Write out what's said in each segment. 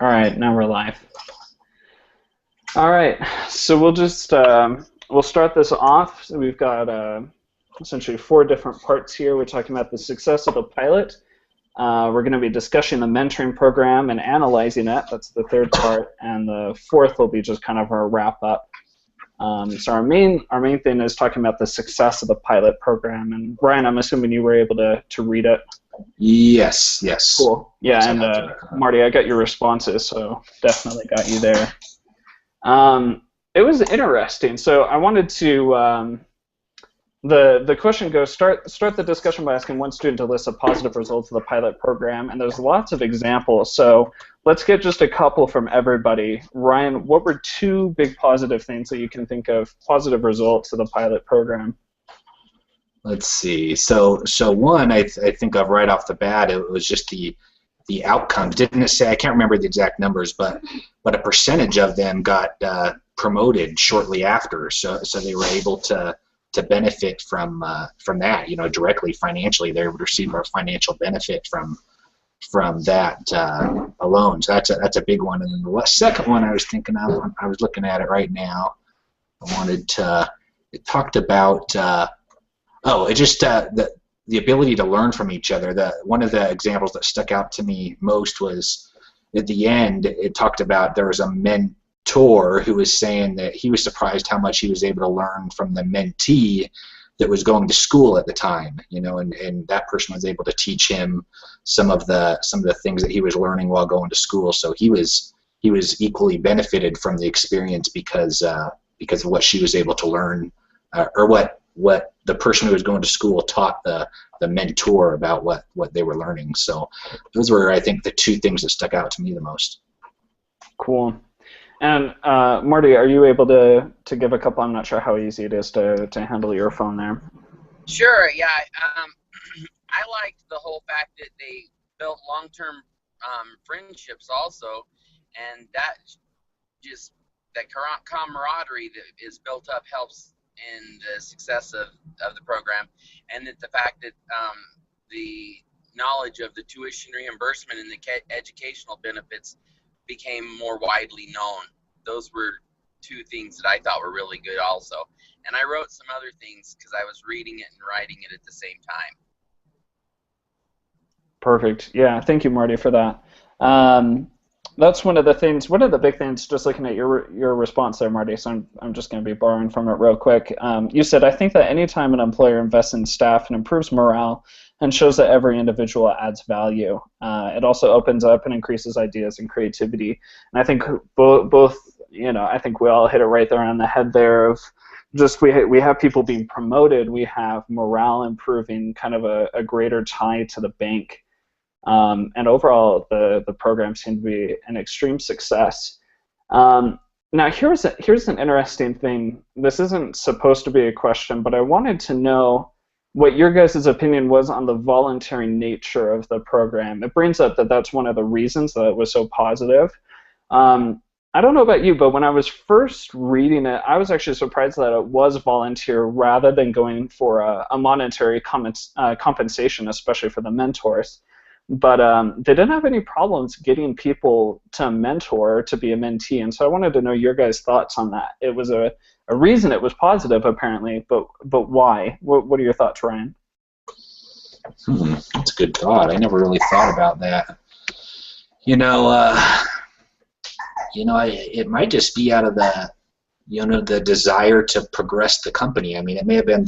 All right, now we're live. All right, so we'll just we'll start this off. So we've got essentially four different parts here. We're talking about the success of the pilot. We're going to be discussing the mentoring program and analyzing it. That's the third part, and the fourth will be just kind of our wrap up. So our main thing is talking about the success of the pilot program. And Ryan, I'm assuming you were able to read it. Yes, yes. Cool. Yeah, and Marty, I got your responses, so definitely got you there. It was interesting. So I wanted to the question goes start the discussion by asking one student to list the positive results of the pilot program, and there's lots of examples. So let's get just a couple from everybody. Ryan, what were two big positive things that you can think of, positive results of the pilot program? Let's see. So one I think of right off the bat, it was just the outcomes. Didn't it say, I can't remember the exact numbers, but a percentage of them got promoted shortly after. So they were able to benefit from that, directly financially. They would receive a financial benefit from that alone. So that's a big one. And then the second one I was thinking of, I was looking at it right now. It talked about the ability to learn from each other. One of the examples that stuck out to me most was at the end. It talked about there was a mentor who was saying that he was surprised how much he was able to learn from the mentee that was going to school at the time, and that person was able to teach him some of the things that he was learning while going to school. So he was equally benefited from the experience because of what she was able to learn, or what the person who was going to school taught the mentor about what they were learning. So those were, I think, the two things that stuck out to me the most. Cool. And Marty, are you able to give a couple? I'm not sure how easy it is to handle your phone there. Sure, yeah. I liked the whole fact that they built long-term friendships also, and that camaraderie that is built up helps in the success of the program, and that the fact that the knowledge of the tuition reimbursement and the educational benefits became more widely known. Those were two things that I thought were really good also. And I wrote some other things because I was reading it and writing it at the same time. Perfect. Yeah, thank you, Marty, for that. That's one of the big things, just looking at your response there, Marty, so I'm just going to be borrowing from it real quick. You said, I think that anytime an employer invests in staff and improves morale and shows that every individual adds value, it also opens up and increases ideas and creativity. And I think both, I think we all hit it right there on the head there of just we have people being promoted, we have morale improving, kind of a greater tie to the bank. And overall, the program seemed to be an extreme success. Now, here's an interesting thing. This isn't supposed to be a question, but I wanted to know what your guys' opinion was on the voluntary nature of the program. It brings up that that's one of the reasons that it was so positive. I don't know about you, but when I was first reading it, I was actually surprised that it was volunteer rather than going for a monetary compensation, especially for the mentors. But they didn't have any problems getting people to mentor, to be a mentee, and so I wanted to know your guys' thoughts on that. It was a reason it was positive, apparently, but why? What are your thoughts, Ryan? That's a good thought. I never really thought about that. It might just be out of the desire to progress the company. I mean, it may have been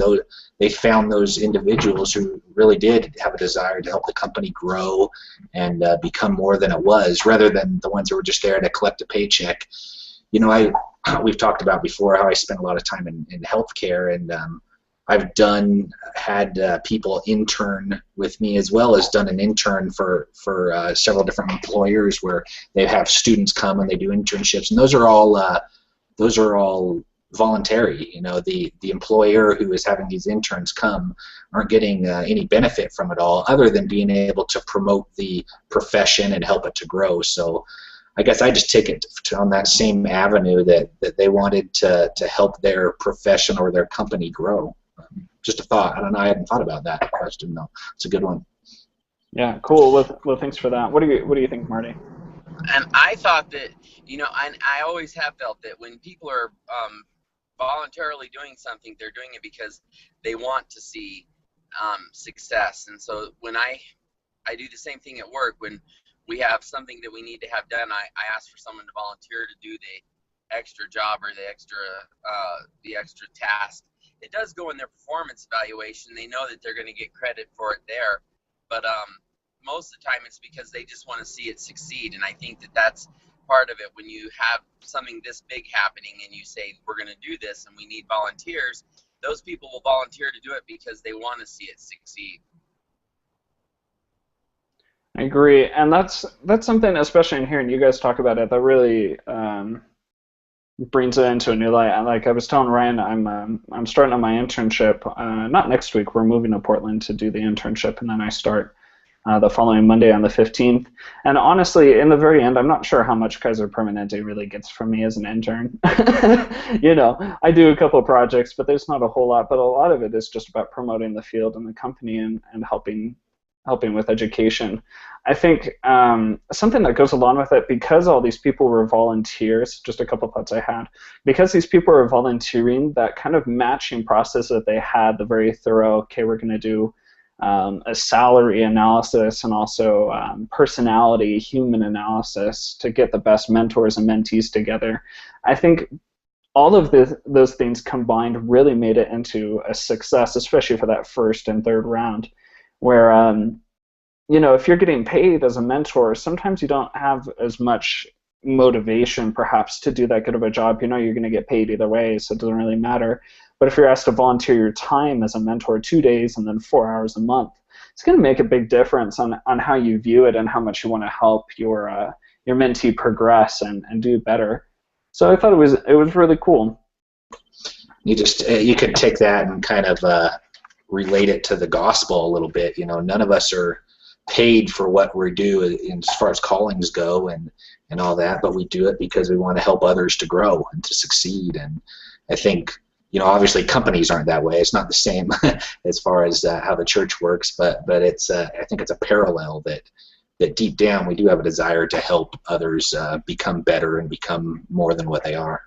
they found those individuals who really did have a desire to help the company grow and become more than it was, rather than the ones who were just there to collect a paycheck. We've talked about before how I spent a lot of time in healthcare, and I've had people intern with me, as well as done an intern for several different employers where they have students come and they do internships, and those are all voluntary. The employer who is having these interns come aren't getting any benefit from it all, other than being able to promote the profession and help it to grow. So I guess I just take it on that same avenue that they wanted to help their profession or their company grow. Just a thought. I don't know. I hadn't thought about that question though. It's a good one. Yeah, cool. Well, thanks for that. What do you think, Marty? And I thought that, and I always have felt that when people are voluntarily doing something, they're doing it because they want to see success. And so when I do the same thing at work. When we have something that we need to have done, I ask for someone to volunteer to do the extra job or the extra task. It does go in their performance evaluation. They know that they're going to get credit for it there, but most of the time it's because they just want to see it succeed. And I think that that's part of it. When you have something this big happening and you say we're going to do this and we need volunteers, those people will volunteer to do it because they want to see it succeed. I agree, and that's something, especially in hearing you guys talk about it, that really brings it into a new light. Like I was telling Ryan, I'm starting on my internship. Not next week. We're moving to Portland to do the internship, and then I start the following Monday on the 15th. And honestly, in the very end, I'm not sure how much Kaiser Permanente really gets from me as an intern. I do a couple of projects, but there's not a whole lot. But a lot of it is just about promoting the field and the company and helping with education. I think something that goes along with it, because all these people were volunteers, just a couple thoughts I had, because these people were volunteering, that kind of matching process that they had, the very thorough, okay, we're going to do a salary analysis and also personality, human analysis to get the best mentors and mentees together. I think all of those things combined really made it into a success, especially for that first and third round, where if you're getting paid as a mentor, sometimes you don't have as much motivation perhaps to do that good of a job. You're going to get paid either way, so it doesn't really matter. But if you're asked to volunteer your time as a mentor 2 days and then 4 hours a month, it's going to make a big difference on how you view it and how much you want to help your mentee progress and do better. So I thought it was really cool. You could take that and kind of relate it to the gospel a little bit. None of us are paid for what we do as far as callings go and all that, but we do it because we want to help others to grow and to succeed. And I think, obviously companies aren't that way. It's not the same as far as how the church works, but it's I think it's a parallel that deep down we do have a desire to help others become better and become more than what they are.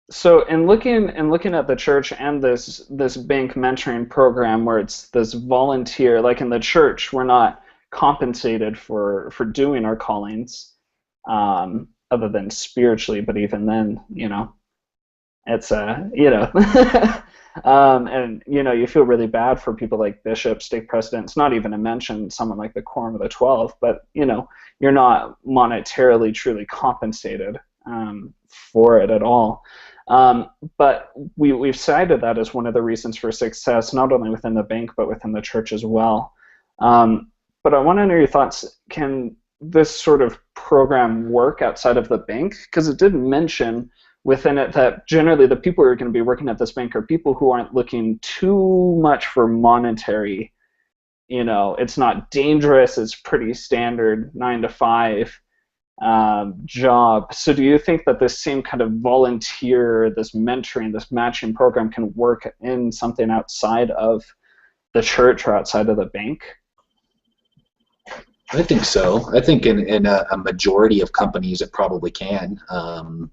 So in looking at the church and this bank mentoring program where it's this volunteer, like in the church, we're not compensated for doing our callings, other than spiritually, but even then, it's and you feel really bad for people like bishops, stake presidents, not even to mention someone like the Quorum of the 12, but you're not monetarily truly compensated for it at all. But we've cited that as one of the reasons for success, not only within the bank, but within the church as well. But I want to know your thoughts. Can this sort of program work outside of the bank? Because it did mention within it that generally the people who are going to be working at this bank are people who aren't looking too much for monetary. It's not dangerous. It's pretty standard 9 to 5. Job. So do you think that this same kind of volunteer, this mentoring, this matching program can work in something outside of the church or outside of the bank? I think so. I think in a majority of companies it probably can. I'm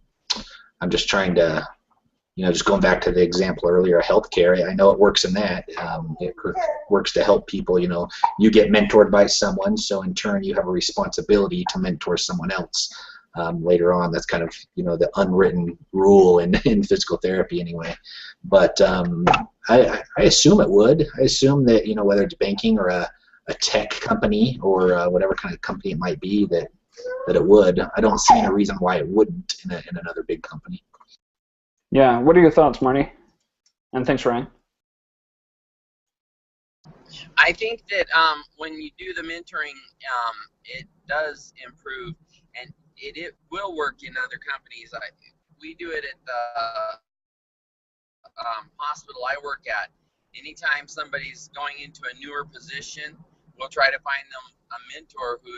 just trying to, just going back to the example earlier, healthcare, I know it works in that. It works to help people. You get mentored by someone, so in turn you have a responsibility to mentor someone else later on. That's kind of, the unwritten rule in physical therapy anyway. But I assume it would. I assume that, whether it's banking or a tech company or whatever kind of company it might be, that it would. I don't see any reason why it wouldn't in another big company. Yeah, what are your thoughts, Marty? And thanks, Ryan. I think that when you do the mentoring, it does improve, and it will work in other companies. We do it at the hospital I work at. Anytime somebody's going into a newer position, we'll try to find them a mentor who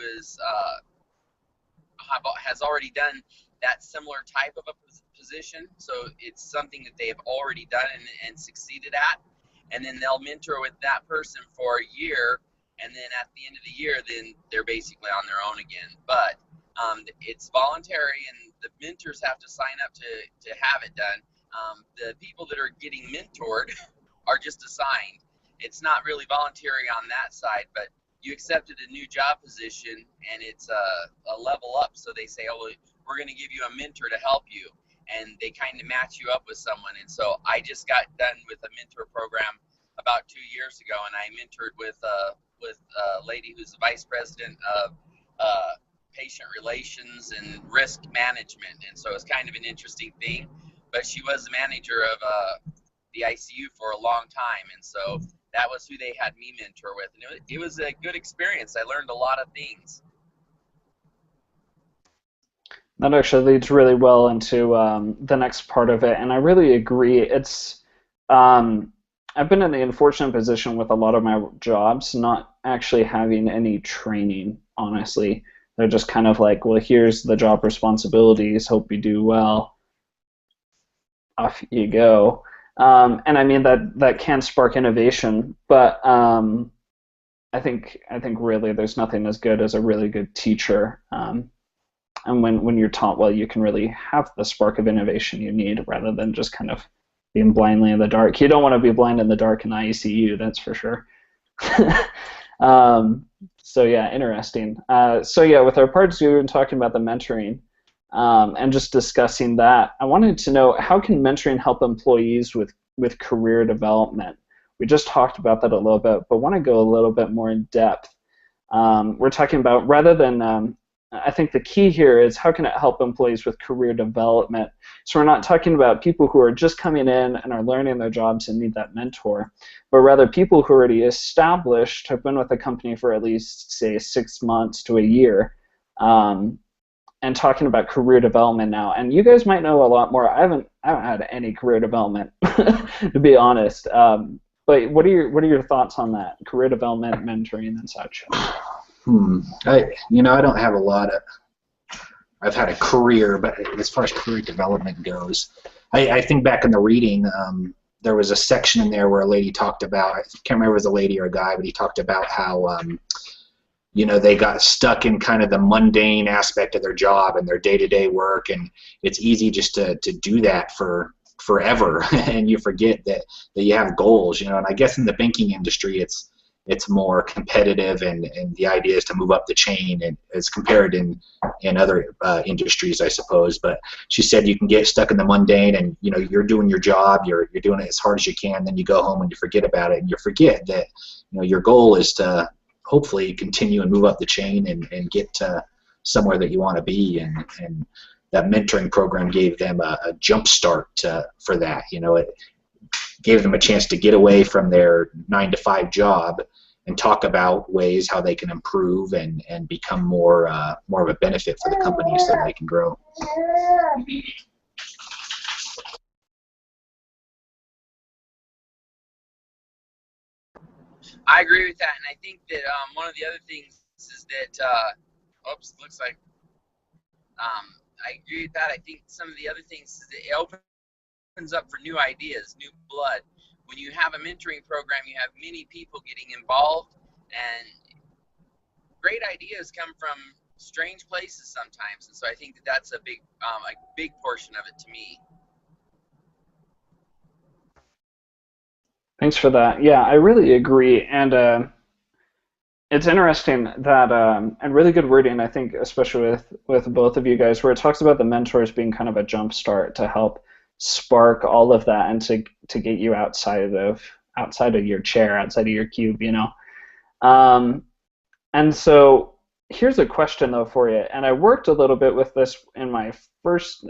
has already done that similar type of a position, so it's something that they have already done and succeeded at, and then they'll mentor with that person for a year, and then at the end of the year, then they're basically on their own again. But it's voluntary, and the mentors have to sign up to have it done. The people that are getting mentored are just assigned. It's not really voluntary on that side, but you accepted a new job position, and it's a level up. So they say, oh, we're going to give you a mentor to help you, and they kind of match you up with someone. And so I just got done with a mentor program about 2 years ago, and I mentored with a lady who's the vice president of patient relations and risk management. And so it's kind of an interesting thing. But she was the manager of the ICU for a long time, and so that was who they had me mentor with. And it was a good experience. I learned a lot of things. That actually leads really well into the next part of it, and I really agree. It's I've been in the unfortunate position with a lot of my jobs not actually having any training, honestly. They're just kind of like, well, here's the job responsibilities, hope you do well, off you go. And I mean that can spark innovation, but I think really there's nothing as good as a really good teacher. And when you're taught well, you can really have the spark of innovation you need rather than just kind of being blindly in the dark. You don't want to be blind in the dark in the ICU, that's for sure. So yeah, interesting. So yeah, with our part 2 and talking about the mentoring, and just discussing that, I wanted to know, how can mentoring help employees with career development? We just talked about that a little bit, but want to go a little bit more in depth. We're talking about, rather than, I think the key here is how can it help employees with career development? So we're not talking about people who are just coming in and are learning their jobs and need that mentor, but rather people who are already established, have been with a company for at least, say, 6 months to a year, and talking about career development now. And you guys might know a lot more. I haven't had any career development, to be honest. But what are your thoughts on that? Career development, mentoring, and such. I don't have a lot of. I've had a career, but as far as career development goes, I think back in the reading, there was a section in there where a lady talked about. I can't remember if it was a lady or a guy, but he talked about how. They got stuck in kind of the mundane aspect of their job and their day-to-day work, and it's easy just to do that for forever, and you forget that you have goals, and I guess in the banking industry it's more competitive, and the idea is to move up the chain, and as compared in other industries, I suppose. But she said you can get stuck in the mundane, and you're doing your job, you're doing it as hard as you can, then you go home and you forget about it, and you forget that your goal is to hopefully continue and move up the chain and get to somewhere that you want to be, and that mentoring program gave them a jump start for that. It gave them a chance to get away from their 9-to-5 job and talk about ways how they can improve and become more of a benefit for the company so that they can grow. I agree with that, and I think that one of the other things is that, looks like, I agree with that. I think some of the other things is that it opens up for new ideas, new blood. When you have a mentoring program, you have many people getting involved, and great ideas come from strange places sometimes, and so I think that that's a big portion of it to me. Thanks for that. Yeah, I really agree, and it's interesting that, and really good wording, I think, especially with both of you guys, where it talks about the mentors being kind of a jump start to help spark all of that and to get you outside of your chair, outside of your cube, And so here's a question though for you, and I worked a little bit with this in my first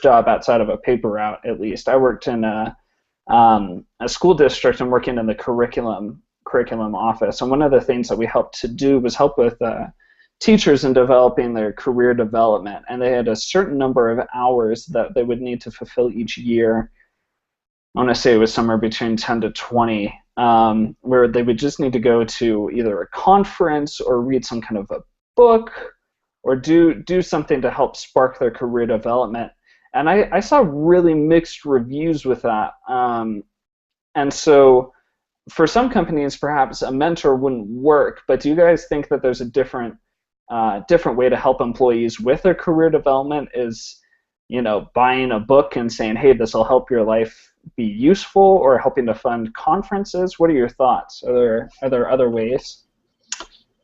job outside of a paper route, at least. I worked in a school district and working in the curriculum office, and one of the things that we helped to do was help with teachers in developing their career development, and they had a certain number of hours that they would need to fulfill each year. I want to say it was somewhere between 10 to 20, where they would just need to go to either a conference or read some kind of a book or do something to help spark their career development. And I saw really mixed reviews with that. And so for some companies, perhaps a mentor wouldn't work, but do you guys think that there's a different way to help employees with their career development? Is, buying a book and saying, hey, this will help your life be useful, or helping to fund conferences? What are your thoughts? Are there other ways?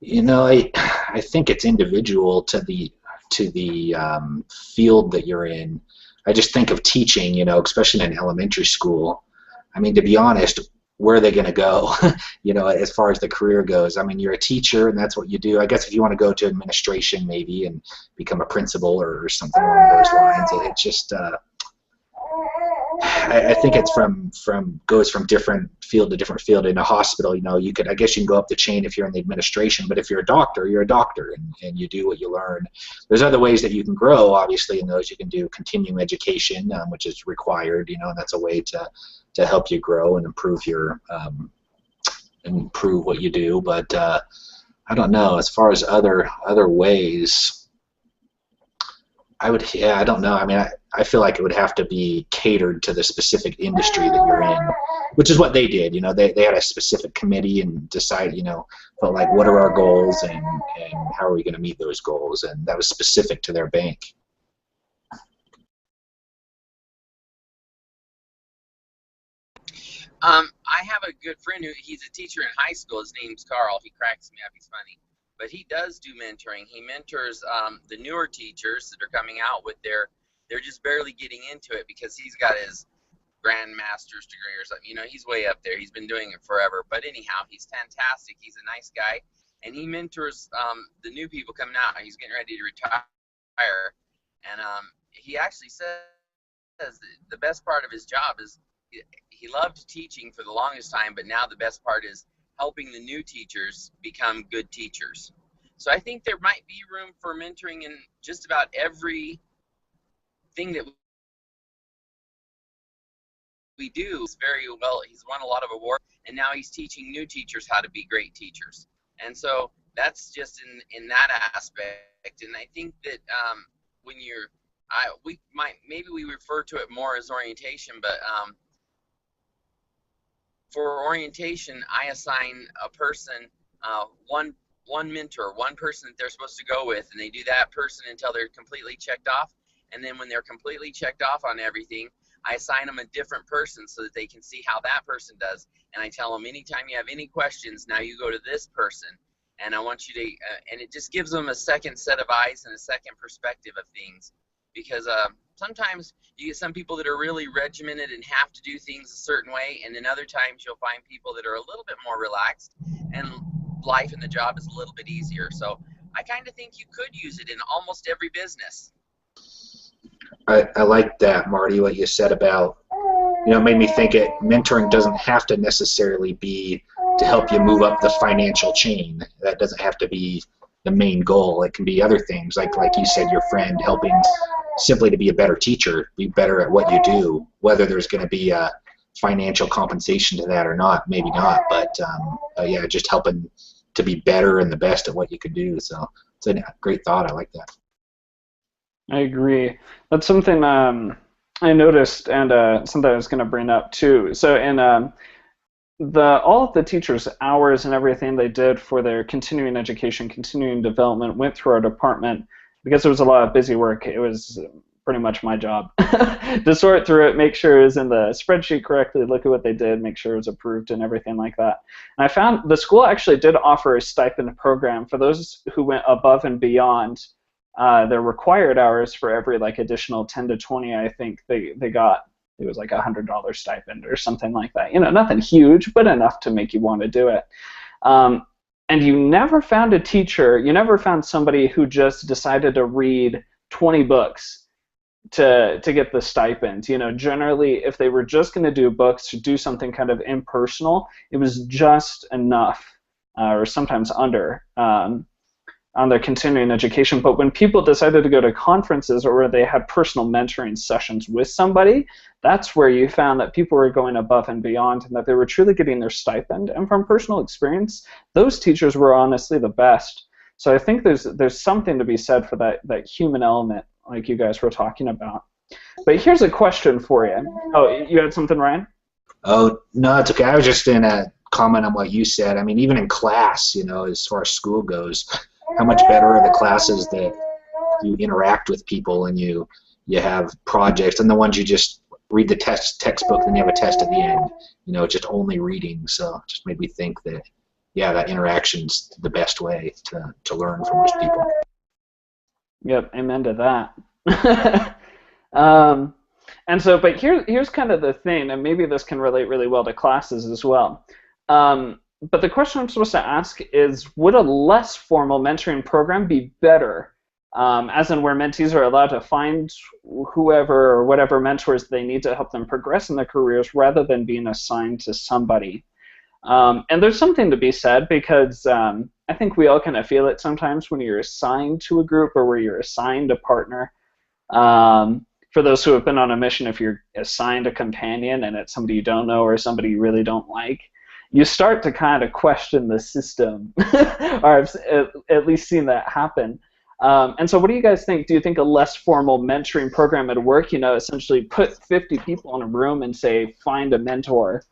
I think it's individual to the field that you're in. I just think of teaching, especially in elementary school. I mean, to be honest, where are they going to go, as far as the career goes? I mean, you're a teacher, and that's what you do. I guess if you want to go to administration maybe and become a principal or something along those lines, it's just I think it's goes from different field to different field. In a hospital, you can go up the chain if you're in the administration, but if you're a doctor, and you do what you learn. There's other ways that you can grow, obviously, in those. You can do continuing education, which is required, and that's a way to help you grow and improve improve what you do. But I don't know, as far as other ways, I don't know. I mean, I feel like it would have to be catered to the specific industry that you're in, which is what they did. They had a specific committee and decided, felt like, what are our goals and how are we going to meet those goals? And that was specific to their bank. I have a good friend he's a teacher in high school. His name's Carl. He cracks me up. He's funny. But he does do mentoring. He mentors the newer teachers that are coming out with they're just barely getting into it because he's got his grandmaster's degree or something. He's way up there. He's been doing it forever. But anyhow, he's fantastic. He's a nice guy. And he mentors the new people coming out. He's getting ready to retire. And he actually says the best part of his job is he loved teaching for the longest time, but now the best part is helping the new teachers become good teachers. So I think there might be room for mentoring in just about every thing that we do. He's won a lot of awards, and now he's teaching new teachers how to be great teachers. And so that's just in that aspect. And I think that maybe we refer to it more as orientation, but for orientation, I assign a person one mentor, one person that they're supposed to go with, and they do that person until they're completely checked off. And then when they're completely checked off on everything, I assign them a different person so that they can see how that person does. And I tell them, anytime you have any questions, now you go to this person. And I want you to, and it just gives them a second set of eyes and a second perspective of things. Because sometimes you get some people that are really regimented and have to do things a certain way, and then other times you'll find people that are a little bit more relaxed, and life and the job is a little bit easier. So I kind of think you could use it in almost every business. I like that, Marty, what you said about, it made me think mentoring doesn't have to necessarily be to help you move up the financial chain. That doesn't have to be the main goal. It can be other things, like you said, your friend helping simply to be a better teacher, be better at what you do. Whether there's going to be a financial compensation to that or not, maybe not, but yeah, just helping to be better and the best at what you could do. So it's a great thought. I like that. I agree. That's something I noticed, and something I was going to bring up too. So in all of the teachers' hours and everything they did for their continuing education, continuing development went through our department. Because there was a lot of busy work, it was pretty much my job to sort through it, make sure it was in the spreadsheet correctly, look at what they did, make sure it was approved and everything like that. And I found the school actually did offer a stipend program for those who went above and beyond their required hours. For every additional 10 to 20, I think they got, it was like $100 stipend or something like that. Nothing huge, but enough to make you want to do it. And you never found a teacher, you never found somebody who just decided to read 20 books to get the stipend. Generally, if they were just going to do books or do something kind of impersonal, it was just enough, or sometimes under, on their continuing education. But when people decided to go to conferences or where they had personal mentoring sessions with somebody, that's where you found that people were going above and beyond and that they were truly getting their stipend. And from personal experience, those teachers were honestly the best. So I think there's something to be said for that human element like you guys were talking about. But here's a question for you. Oh, you had something, Ryan? Oh, no, it's okay. I was just in a comment on what you said. I mean, even in class, you know, as far as school goes, how much better are the classes that you interact with people and you have projects, and the ones you just read the textbook and you have a test at the end, you know, just only reading. So it just made me think that, yeah, that interaction's the best way to learn from most people. Yep, amen to that. And so, but here's kind of the thing, and maybe this can relate really well to classes as well. But the question I'm supposed to ask is, would a less formal mentoring program be better? As in where mentees are allowed to find whoever or whatever mentors they need to help them progress in their careers rather than being assigned to somebody. And there's something to be said because I think we all kind of feel it sometimes when you're assigned to a group or where you're assigned a partner. For those who have been on a mission, if you're assigned a companion and it's somebody you don't know or somebody you really don't like, you start to kind of question the system, or I've at least seen that happen. And so what do you guys think? Do you think a less formal mentoring program at work, you know, essentially put 50 people in a room and say, find a mentor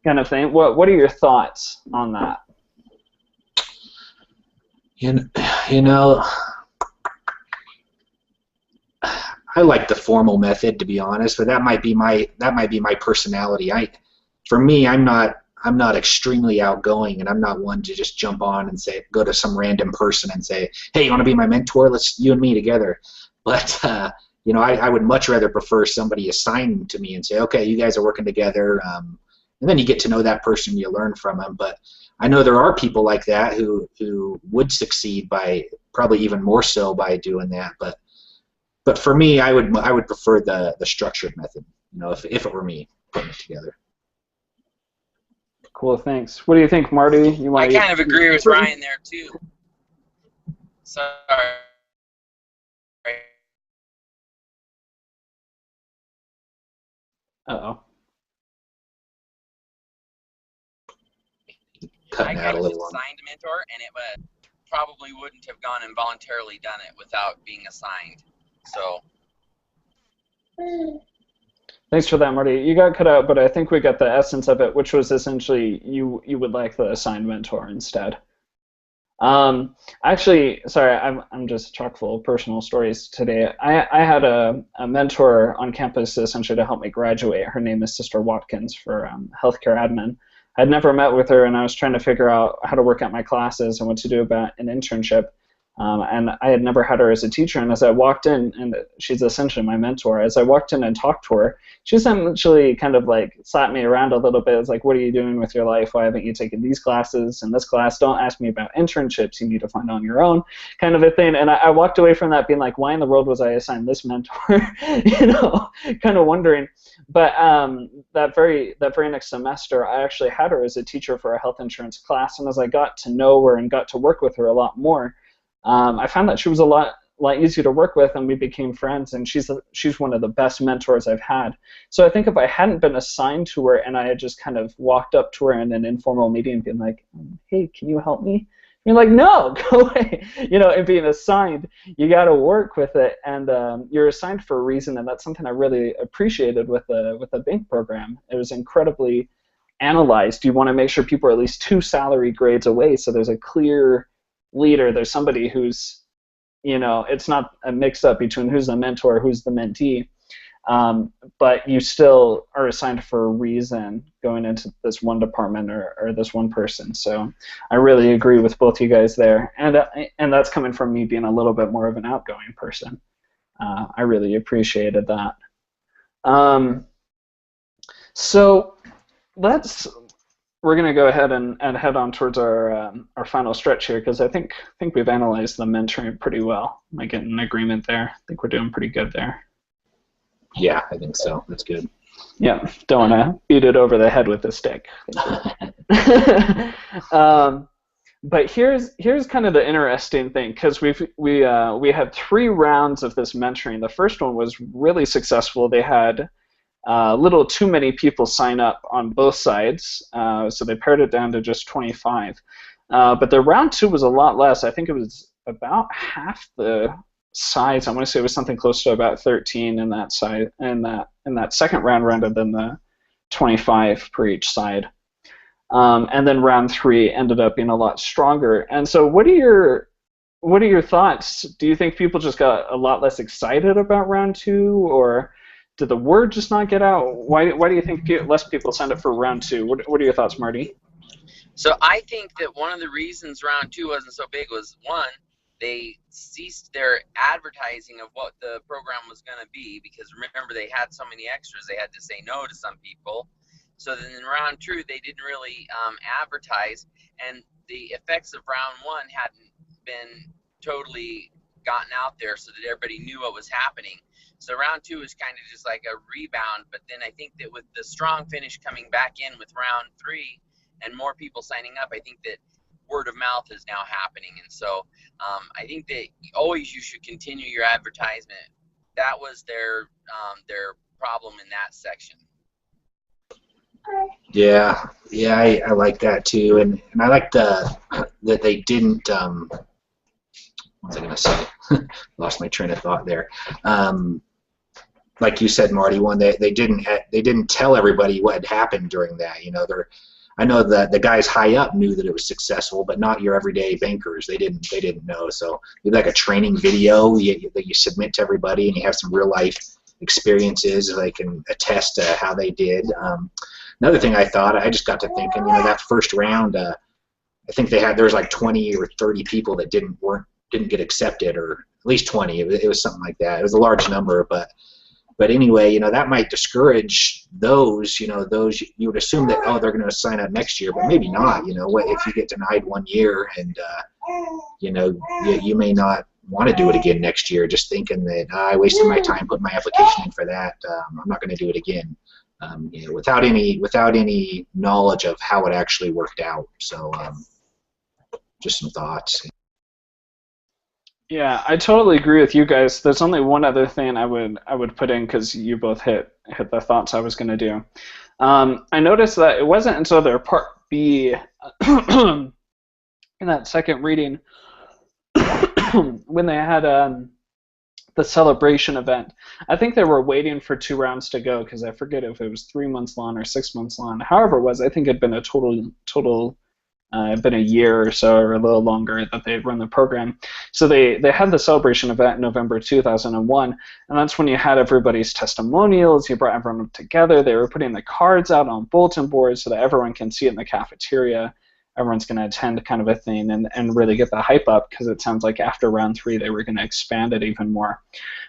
kind of thing? What are your thoughts on that? You know, I like the formal method, to be honest, but that might be my personality. For me, I'm not extremely outgoing, and I'm not one to just jump on and go to some random person and say, hey, you want to be my mentor? Let's, you and me together. But you know, I would much rather prefer somebody assigned to me and say, okay, you guys are working together, and then you get to know that person, you learn from them. But I know there are people like that who would succeed by probably even more so by doing that. But for me, I would prefer the structured method. You know, if it were me putting it together. Cool, thanks. What do you think, Marty? I kind of agree with Ryan there too. Sorry. Uh-oh. Cutting out a little. I assigned a mentor, and it probably wouldn't have gone and voluntarily done it without being assigned. So. Thanks for that, Marty. You got cut out, but I think we got the essence of it, which was essentially you would like the assigned mentor instead. Actually, sorry, I'm just chock full of personal stories today. I had a mentor on campus essentially to help me graduate. Her name is Sister Watkins for healthcare admin. I'd never met with her, and I was trying to figure out how to work out my classes and what to do about an internship. And I had never had her as a teacher, and as I walked in, and she's essentially my mentor, as I walked in and talked to her, she essentially kind of like slapped me around a little bit. It was like, what are you doing with your life? Why haven't you taken these classes and this class? Don't ask me about internships. You need to find on your own, kind of a thing. And I walked away from that being like, why in the world was I assigned this mentor? You know, kind of wondering. But that very next semester, I actually had her as a teacher for a health insurance class, and as I got to know her and got to work with her a lot more, I found that she was a lot easier to work with, and we became friends, and she's one of the best mentors I've had. So I think if I hadn't been assigned to her and I had just kind of walked up to her in an informal meeting and been like, hey, can you help me? You're like, no, go away. You know, and being assigned, you got to work with it, and you're assigned for a reason, and that's something I really appreciated with the bank program. It was incredibly analyzed. You want to make sure people are at least 2 salary grades away, so there's a clear leader. There's somebody who's, you know, it's not a mix-up between who's the mentor, who's the mentee, but you still are assigned for a reason going into this one department or this one person. So I really agree with both you guys there, and that's coming from me being a little bit more of an outgoing person. I really appreciated that. So we're going to go ahead and head on towards our final stretch here, because I think we've analyzed the mentoring pretty well. Am I getting an agreement there? I think we're doing pretty good there. Yeah, I think so. That's good. Yeah, don't want to beat it over the head with a stick. But here's kind of the interesting thing, because we had 3 rounds of this mentoring. The first one was really successful. They had a little too many people sign up on both sides, so they pared it down to just 25. But the round 2 was a lot less. I think it was about half the size. I want to say it was something close to about 13 in that side, in that second round rather than the 25 per each side. And then round 3 ended up being a lot stronger. And so what are your thoughts? Do you think people just got a lot less excited about round 2, or did the word just not get out? Why do you think less people signed up for round 2? What are your thoughts, Marty? So I think that one of the reasons round 2 wasn't so big was, one, they ceased their advertising of what the program was going to be, because remember, they had so many extras, they had to say no to some people. So then in round 2, they didn't really advertise, and the effects of round 1 hadn't been totally gotten out there so that everybody knew what was happening. So round 2 is kind of just like a rebound, but then I think that with the strong finish coming back in with round 3 and more people signing up, I think that word of mouth is now happening. And so I think that always you should continue your advertisement. That was their problem in that section. Yeah, I like that too, and I like that they didn't. What was I gonna say? Lost my train of thought there. Like you said, Marty, one they didn't tell everybody what had happened during that. I know that the guys high up knew that it was successful, but not your everyday bankers. They didn't know. So you have like a training video that you submit to everybody, and you have some real life experiences so they can attest to how they did. Another thing I just got to thinking, that first round, I think there was like 20 or 30 people that didn't get accepted, or at least 20. It was something like that. It was a large number, but anyway, that might discourage those. Those you would assume that they're going to sign up next year, but maybe not. If you get denied one year and you may not want to do it again next year, just thinking that I wasted my time putting my application in for that. I'm not going to do it again. Without any knowledge of how it actually worked out. So just some thoughts. Yeah, I totally agree with you guys. There's only one other thing I would put in, because you both hit the thoughts I was going to do. I noticed that it wasn't until their Part B in that second reading when they had the celebration event. I think they were waiting for 2 rounds to go, because I forget if it was 3 months long or 6 months long. However it was, I think it had been a total been a year or so, or a little longer, that they had run the program. So they had the celebration event in November 2001, and that's when you had everybody's testimonials, you brought everyone together, they were putting the cards out on bulletin boards so that everyone can see it in the cafeteria, everyone's going to attend kind of a thing, and really get the hype up, because it sounds like after round 3 they were going to expand it even more.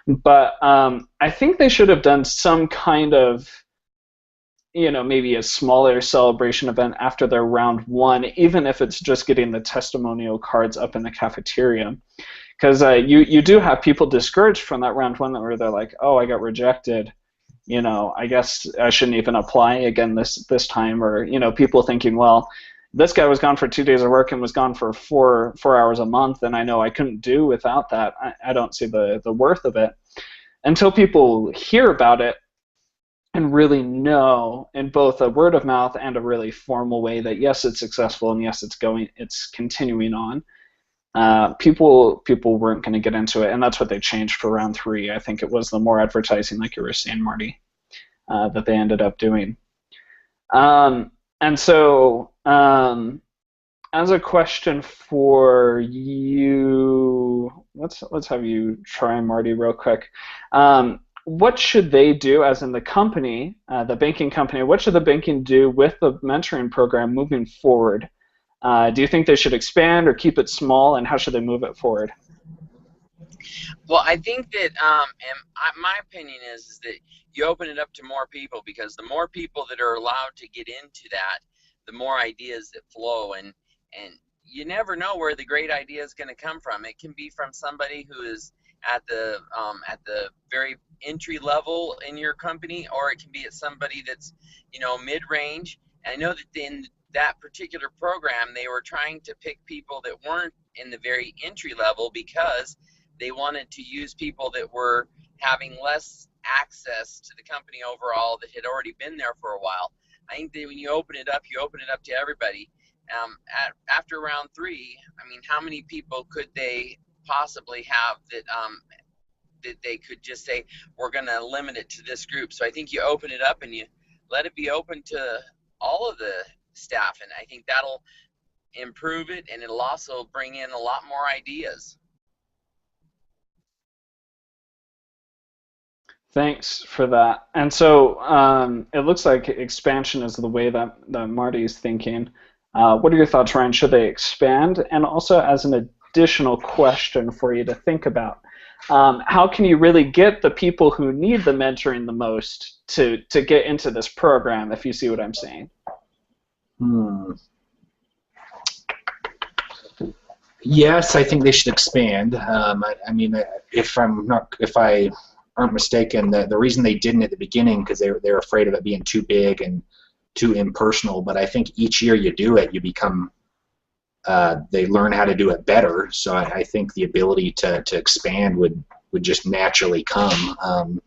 But I think they should have done some kind of maybe a smaller celebration event after their round 1, even if it's just getting the testimonial cards up in the cafeteria. Because you do have people discouraged from that round 1 where they're like, oh, I got rejected. I guess I shouldn't even apply again this time. Or, people thinking, well, this guy was gone for 2 days of work and was gone for 4 hours a month, and I know I couldn't do without that. I don't see the worth of it. Until people hear about it, and really know in both a word of mouth and a really formal way that yes, it's successful, and yes, it's continuing on. People weren't going to get into it, and that's what they changed for round 3. I think it was the more advertising, like you were saying, Marty, that they ended up doing. And so, as a question for you, let's have you try, Marty, real quick. What should they do, as in the company, the banking company, what should the banking do with the mentoring program moving forward? Do you think they should expand or keep it small, and how should they move it forward? Well, I think that, my opinion is that you open it up to more people, because the more people that are allowed to get into that, the more ideas that flow, and you never know where the great idea is going to come from. It can be from somebody who is at the very entry level in your company, or it can be at somebody that's mid-range. And I know that in that particular program they were trying to pick people that weren't in the very entry level, because they wanted to use people that were having less access to the company overall, that had already been there for a while. I think that when you open it up to everybody. After round 3, I mean, how many people could they possibly have that that they could just say, we're going to limit it to this group? So I think you open it up and you let it be open to all of the staff, and I think that'll improve it, and it'll also bring in a lot more ideas. Thanks for that. And so it looks like expansion is the way that Marty's thinking. What are your thoughts, Ryan? Should they expand? And also, as an additional question for you to think about, how can you really get the people who need the mentoring the most to get into this program, if you see what I'm saying? Yes, I think they should expand. I mean, if I aren't mistaken, the reason they didn't at the beginning because they're afraid of it being too big and too impersonal. But I think each year you do it, you become they learn how to do it better. So I think the ability to expand would just naturally come.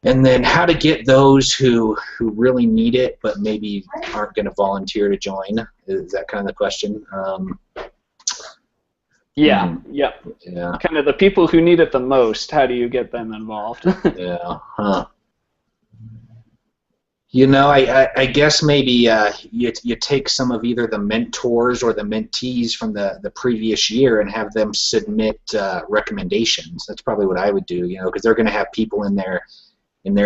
And then how to get those who really need it but maybe aren't going to volunteer to join? Is that kind of the question? Yeah. Kind of the people who need it the most, how do you get them involved? Yeah. Huh. You know, I guess maybe you take some of either the mentors or the mentees from the previous year and have them submit recommendations. That's probably what I would do, you know, because they're going to have people in their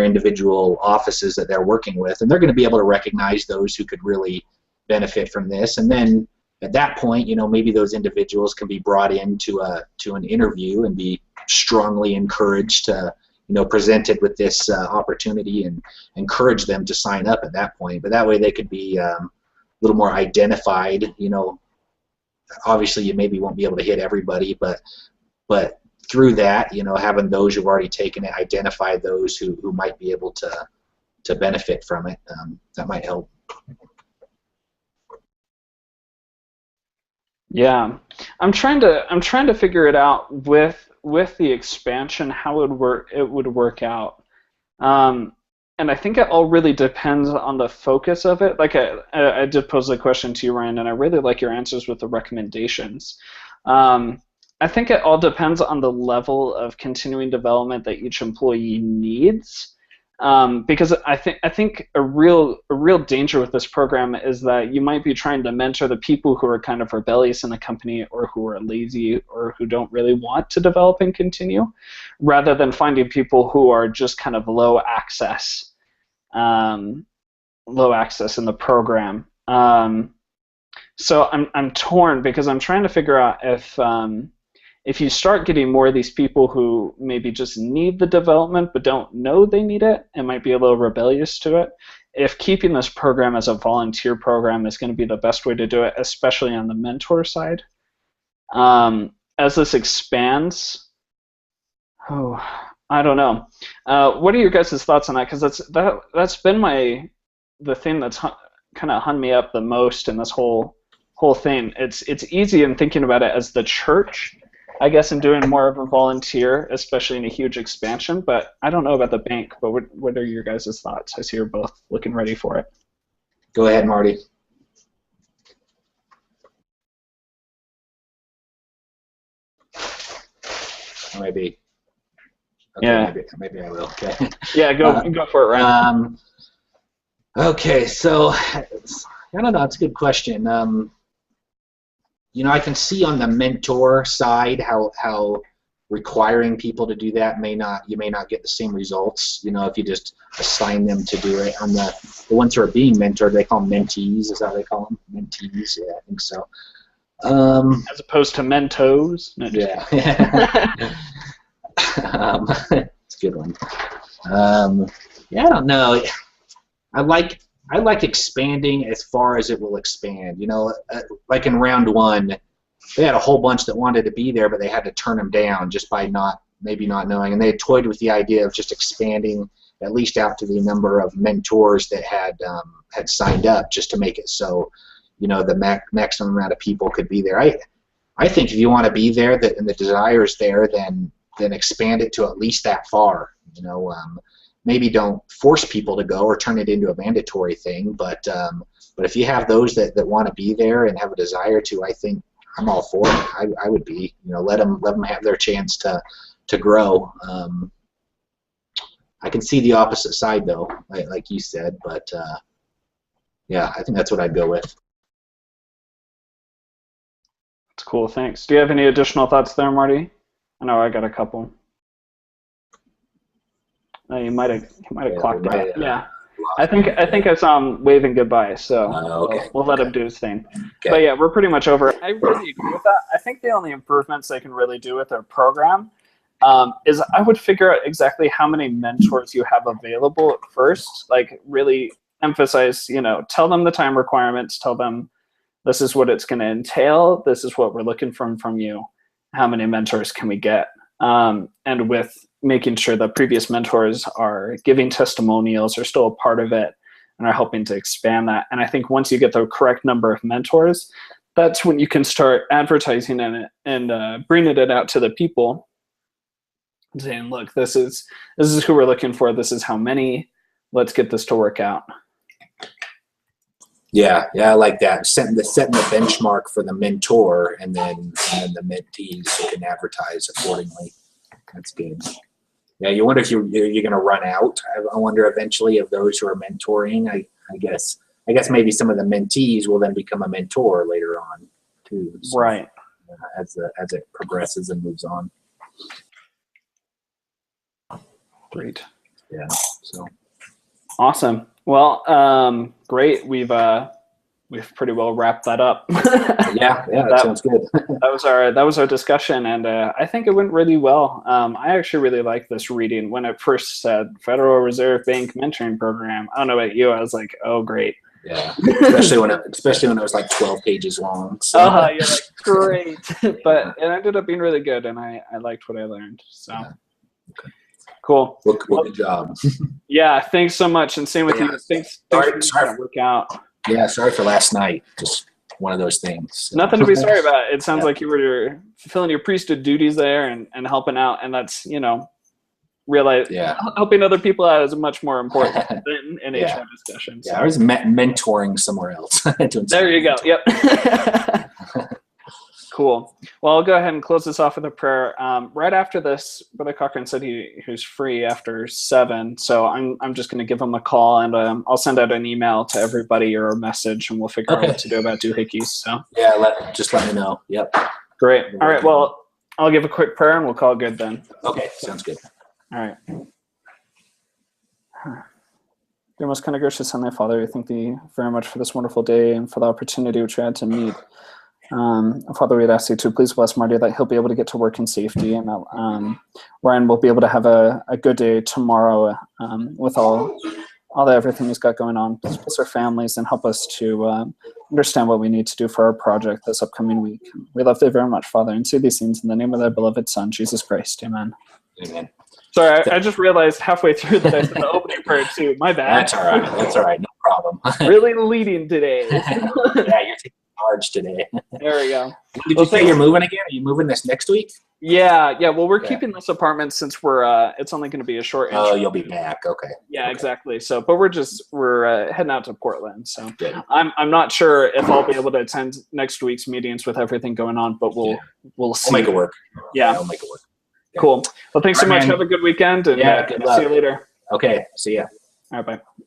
individual offices that they're working with, and they're going to be able to recognize those who could really benefit from this. And then at that point, you know, maybe those individuals can be brought into an interview and be strongly encouraged to, you know, presented with this opportunity and encourage them to sign up at that point. But that way they could be a little more identified. You know, obviously you maybe won't be able to hit everybody, but through that, you know, having those who've already taken it, identify those who might be able to benefit from it, that might help. Yeah, I'm trying to figure it out with the expansion how it would work out, and I think it all really depends on the focus of it. Like I did pose the question to you, Ryan, and I really like your answers with the recommendations. I think it all depends on the level of continuing development that each employee needs. Because I think a real danger with this program is that you might be trying to mentor the people who are kind of rebellious in the company or who are lazy or who don't really want to develop and continue, rather than finding people who are just kind of low access in the program. So I'm torn because I'm trying to figure out if you start getting more of these people who maybe just need the development but don't know they need it and might be a little rebellious to it, if keeping this program as a volunteer program is going to be the best way to do it, especially on the mentor side. As this expands, I don't know. What are your guys' thoughts on that? Because that's been the thing that's kind of hung me up the most in this whole thing. It's easy in thinking about it as the church, I guess, in doing more of a volunteer, especially in a huge expansion, but I don't know about the bank. But what are your guys' thoughts? I see you're both looking ready for it. Go ahead, Marty. Maybe. Okay, yeah. Maybe I will. Okay. Yeah, go for it, Ryan. Okay, so I don't know. It's a good question. You know, I can see on the mentor side how requiring people to do that you may not get the same results. You know, if you just assign them to do it. On the ones who are being mentored, they call them mentees. Is that what they call them? Mentees. Yeah, I think so. As opposed to Mentos. No, yeah. It's a good one. Yeah, I don't know. I like expanding as far as it will expand. You know, like in round one, they had a whole bunch that wanted to be there, but they had to turn them down just by maybe not knowing. And they had toyed with the idea of just expanding at least out to the number of mentors that had signed up, just to make it so, you know, the maximum amount of people could be there. I think if you want to be there, and the desire is there, then expand it to at least that far. You know. Maybe don't force people to go or turn it into a mandatory thing, but if you have those that want to be there and have a desire to, I think I'm all for it. I would be, you know, let them have their chance to grow. I can see the opposite side though, like you said, but Yeah, I think that's what I'd go with. That's cool. Thanks. Do you have any additional thoughts there, Marty? I know I got a couple. You might have clocked out. Yeah. I think I saw him waving goodbye, so Okay. we'll let him do his thing. Okay. But yeah, we're pretty much over. I really agree with that. I think the only improvements they can really do with their program is I would figure out exactly how many mentors you have available at first. Like really emphasize, tell them the time requirements, tell them this is what it's going to entail, this is what we're looking from you, how many mentors can we get? And with making sure that previous mentors are giving testimonials, are still a part of it, and are helping to expand that. And I think once you get the correct number of mentors, that's when you can start advertising it and bringing it out to the people, saying, look, this is who we're looking for, this is how many, let's get this to work out. Yeah, I like that. Setting the benchmark for the mentor, and then the mentees can advertise accordingly. That's good. Yeah, you wonder if you're going to run out. I wonder eventually of those who are mentoring. I guess maybe some of the mentees will then become a mentor later on too. So, right. As it progresses and moves on. Great. Yeah. So. Awesome. Well, great. We've pretty well wrapped that up. yeah, that sounds good. that was our discussion, and I think it went really well. I actually really liked this reading when it first said Federal Reserve Bank Mentoring Program. I don't know about you, I was like, oh, great. Yeah, especially when it was like 12 pages long. So. You're like, great. But it ended up being really good, and I liked what I learned. So. Yeah. Okay. Cool. Well, good job. Yeah, thanks so much, and same with you. Thanks for that workout. Yeah, sorry for last night. Just one of those things. Nothing to be sorry about. It sounds like you were fulfilling your priesthood duties there and helping out, and that's realize helping other people out is much more important than an HR discussion. So. Yeah, I was mentoring somewhere else. There you go. Yep. Cool. Well, I'll go ahead and close this off with a prayer. Right after this, Brother Cochran said he's free after 7, so I'm just going to give him a call, and I'll send out an email to everybody or a message, and we'll figure out what to do about doohickeys. So yeah, just let me know. Yep. Great. All right. Well, I'll give a quick prayer, and we'll call it good then. Okay. Sounds good. All right. Dear most kind of gracious Heavenly Father, we thank Thee very much for this wonderful day and for the opportunity which we had to meet. Father, we'd ask you to please bless Marty that he'll be able to get to work in safety, and that Ryan will be able to have a good day tomorrow with all that everything he's got going on. Please bless our families and help us to understand what we need to do for our project this upcoming week. We love Thee very much, Father, and say these things in the name of Thy beloved Son, Jesus Christ. Amen. Amen. Sorry, I just realized halfway through that I said the opening prayer too. My bad. That's all right. No problem. Really leading today. Yeah, you're taking charge today. There we go. Did you say you're moving again? Are you moving this next week? Yeah. Well, we're keeping this apartment since we're. It's only going to be a short. Oh, you'll be back. Okay. Yeah, okay. Exactly. So, but we're heading out to Portland. So, I'm not sure if I'll be able to attend next week's meetings with everything going on, but we'll see. We'll make it work. Yeah, we'll make it work. Cool. Well, thanks so much. Have a good weekend, and good luck. see you later. Okay. See ya. All right. Bye.